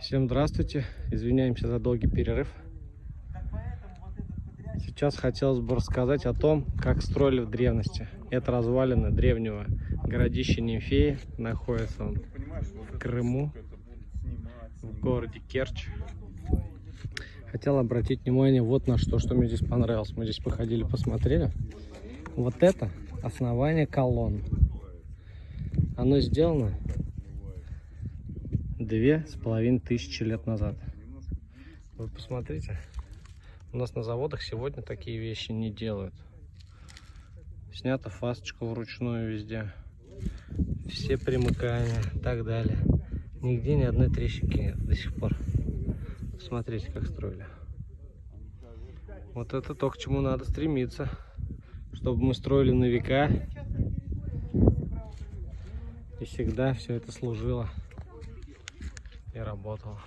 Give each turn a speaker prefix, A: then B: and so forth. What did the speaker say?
A: Всем здравствуйте, извиняемся за долгий перерыв. Сейчас хотелось бы рассказать о том, как строили в древности. Это развалины древнего городища Нимфеи, находится он в Крыму, в городе Керчь. Хотел обратить внимание вот на что мне здесь понравилось. Мы здесь походили, посмотрели. Вот это основание колонн. Оно сделано 2500 лет назад. Вы посмотрите, у нас на заводах сегодня такие вещи не делают. Снята фасочка вручную везде, все примыкания и так далее. Нигде ни одной трещинки нет до сих пор. Смотрите, как строили. Вот это то, к чему надо стремиться, чтобы мы строили на века и всегда все это служило и работало.